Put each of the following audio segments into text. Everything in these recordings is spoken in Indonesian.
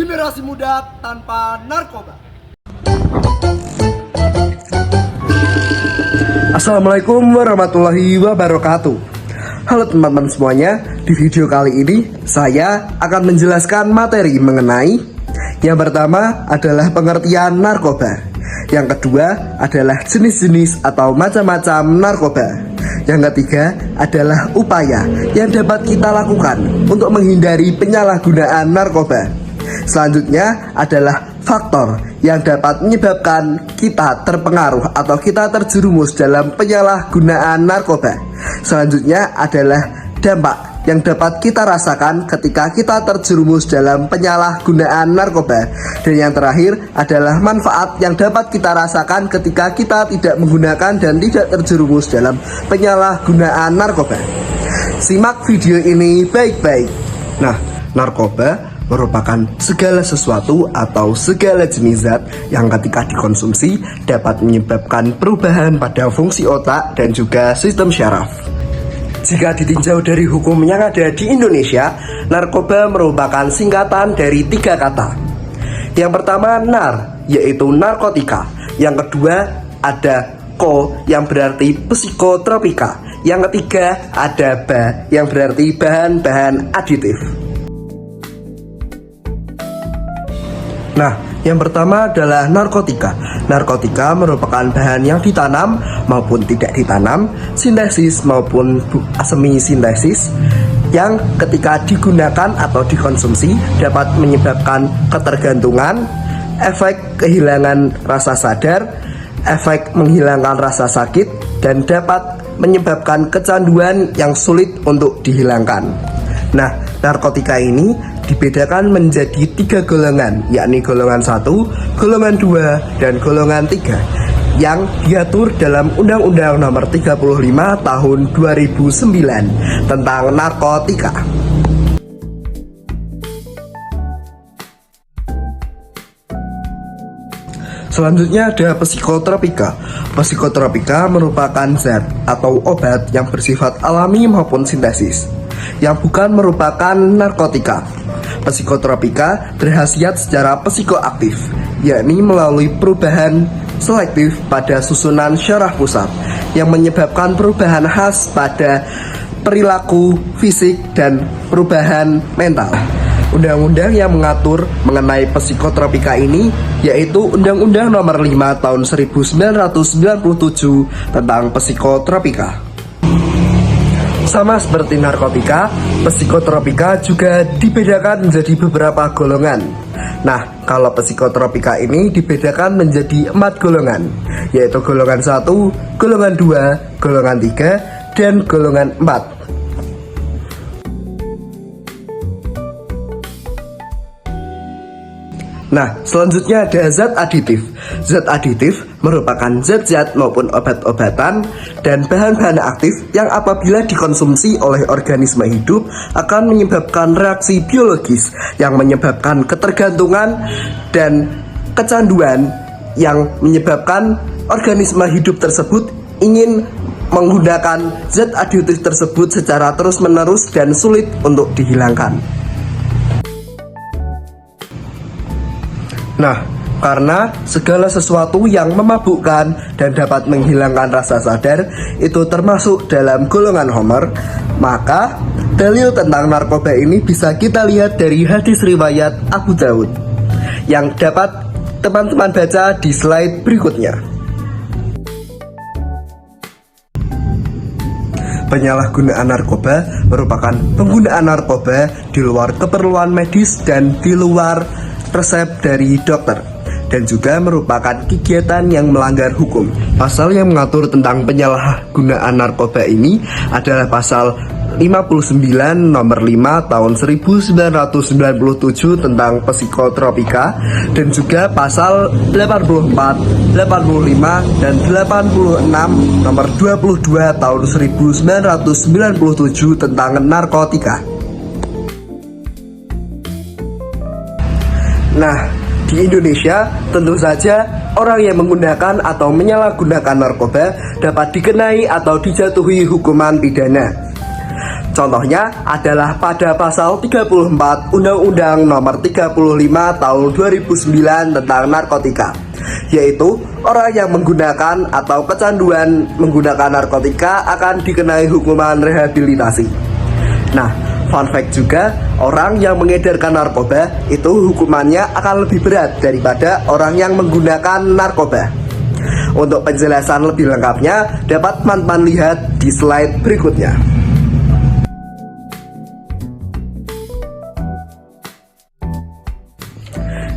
Generasi muda tanpa narkoba. Assalamualaikum warahmatullahi wabarakatuh. Halo teman-teman semuanya, di video kali ini saya akan menjelaskan materi mengenai yang pertama adalah pengertian narkoba, yang kedua adalah jenis-jenis atau macam-macam narkoba, yang ketiga adalah upaya yang dapat kita lakukan untuk menghindari penyalahgunaan narkoba. Selanjutnya adalah faktor yang dapat menyebabkan kita terpengaruh atau kita terjerumus dalam penyalahgunaan narkoba. Selanjutnya adalah dampak yang dapat kita rasakan ketika kita terjerumus dalam penyalahgunaan narkoba. Dan yang terakhir adalah manfaat yang dapat kita rasakan ketika kita tidak menggunakan dan tidak terjerumus dalam penyalahgunaan narkoba. Simak video ini baik-baik. Nah, narkoba merupakan segala sesuatu atau segala jenis zat yang ketika dikonsumsi dapat menyebabkan perubahan pada fungsi otak dan juga sistem syaraf. Jika ditinjau dari hukum yang ada di Indonesia, narkoba merupakan singkatan dari 3 kata. Yang pertama nar, yaitu narkotika. Yang kedua ada ko, yang berarti psikotropika. Yang ketiga ada ba, yang berarti bahan-bahan aditif. Nah, yang pertama adalah narkotika. Narkotika merupakan bahan yang ditanam maupun tidak ditanam, sintesis maupun semi sintesis, yang ketika digunakan atau dikonsumsi dapat menyebabkan ketergantungan, efek kehilangan rasa sadar, efek menghilangkan rasa sakit, dan dapat menyebabkan kecanduan yang sulit untuk dihilangkan. Nah, narkotika ini dibedakan menjadi 3 golongan, yakni golongan 1, golongan 2, dan golongan 3 yang diatur dalam Undang-Undang Nomor 35 Tahun 2009 tentang narkotika. Selanjutnya ada psikotropika. Psikotropika merupakan zat atau obat yang bersifat alami maupun sintesis, yang bukan merupakan narkotika. Psikotropika berkhasiat secara psikoaktif, yakni melalui perubahan selektif pada susunan syaraf pusat yang menyebabkan perubahan khas pada perilaku fisik dan perubahan mental. Undang-undang yang mengatur mengenai psikotropika ini yaitu Undang-Undang Nomor 5 Tahun 1997 tentang psikotropika. Sama seperti narkotika, psikotropika juga dibedakan menjadi beberapa golongan. Nah, kalau psikotropika ini dibedakan menjadi 4 golongan, yaitu golongan 1, golongan 2, golongan 3, dan golongan 4. Nah, selanjutnya ada zat aditif. Zat aditif merupakan zat-zat maupun obat-obatan dan bahan-bahan aktif yang apabila dikonsumsi oleh organisme hidup akan menyebabkan reaksi biologis yang menyebabkan ketergantungan dan kecanduan, yang menyebabkan organisme hidup tersebut ingin menggunakan zat aditif tersebut secara terus-menerus dan sulit untuk dihilangkan. Nah, karena segala sesuatu yang memabukkan dan dapat menghilangkan rasa sadar itu termasuk dalam golongan Homer, maka dalil tentang narkoba ini bisa kita lihat dari hadis riwayat Abu Daud yang dapat teman-teman baca di slide berikutnya. Penyalahgunaan narkoba merupakan penggunaan narkoba di luar keperluan medis dan di luar resep dari dokter, dan juga merupakan kegiatan yang melanggar hukum. Pasal yang mengatur tentang penyalahgunaan narkoba ini adalah pasal 59 nomor 5 tahun 1997 tentang psikotropika, dan juga pasal 84, 85, dan 86 nomor 22 tahun 1997 tentang narkotika. Nah, di Indonesia tentu saja orang yang menggunakan atau menyalahgunakan narkoba dapat dikenai atau dijatuhi hukuman pidana. Contohnya adalah pada pasal 34 Undang-Undang Nomor 35 Tahun 2009 tentang narkotika, yaitu orang yang menggunakan atau kecanduan menggunakan narkotika akan dikenai hukuman rehabilitasi. Nah, fun fact juga, orang yang mengedarkan narkoba itu hukumannya akan lebih berat daripada orang yang menggunakan narkoba. Untuk penjelasan lebih lengkapnya dapat teman-teman lihat di slide berikutnya.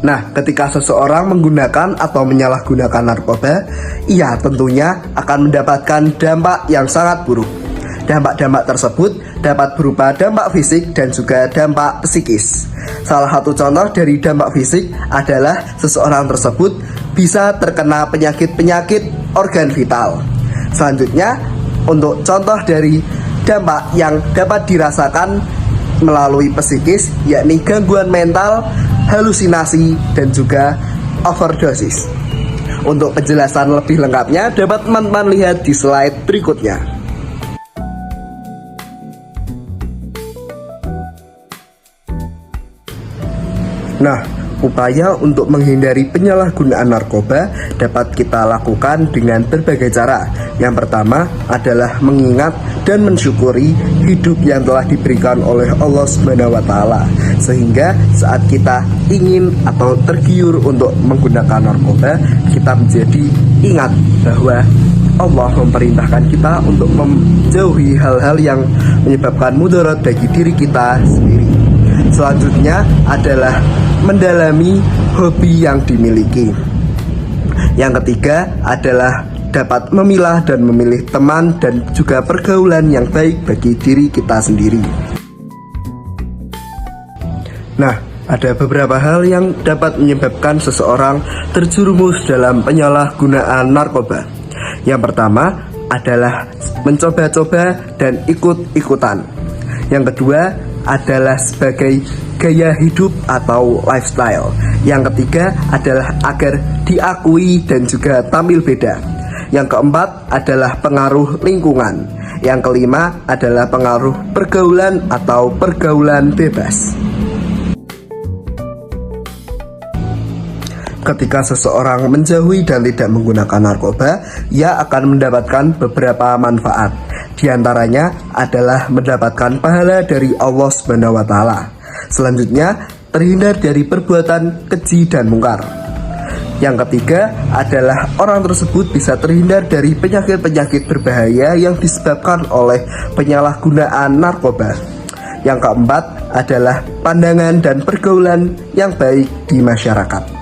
Nah, ketika seseorang menggunakan atau menyalahgunakan narkoba, ia tentunya akan mendapatkan dampak yang sangat buruk. Dampak-dampak tersebut dapat berupa dampak fisik dan juga dampak psikis. Salah satu contoh dari dampak fisik adalah seseorang tersebut bisa terkena penyakit-penyakit organ vital. Selanjutnya, untuk contoh dari dampak yang dapat dirasakan melalui psikis, yakni gangguan mental, halusinasi, dan juga overdosis. Untuk penjelasan lebih lengkapnya dapat teman-teman lihat di slide berikutnya. Nah, upaya untuk menghindari penyalahgunaan narkoba dapat kita lakukan dengan berbagai cara. Yang pertama adalah mengingat dan mensyukuri hidup yang telah diberikan oleh Allah SWT, sehingga saat kita ingin atau tergiur untuk menggunakan narkoba, kita menjadi ingat bahwa Allah memerintahkan kita untuk menjauhi hal-hal yang menyebabkan mudarat bagi diri kita sendiri. Selanjutnya adalah mendalami hobi yang dimiliki. Yang ketiga adalah dapat memilah dan memilih teman dan juga pergaulan yang baik bagi diri kita sendiri. Nah, ada beberapa hal yang dapat menyebabkan seseorang terjerumus dalam penyalahgunaan narkoba. Yang pertama adalah mencoba-coba dan ikut-ikutan. Yang kedua adalah sebagai gaya hidup atau lifestyle. Yang ketiga adalah agar diakui dan juga tampil beda. Yang keempat adalah pengaruh lingkungan. Yang kelima adalah pengaruh pergaulan atau pergaulan bebas. Ketika seseorang menjauhi dan tidak menggunakan narkoba, ia akan mendapatkan beberapa manfaat. Di antaranya adalah mendapatkan pahala dari Allah SWT. Selanjutnya, terhindar dari perbuatan keji dan mungkar. Yang ketiga adalah orang tersebut bisa terhindar dari penyakit-penyakit berbahaya yang disebabkan oleh penyalahgunaan narkoba. Yang keempat adalah pandangan dan pergaulan yang baik di masyarakat.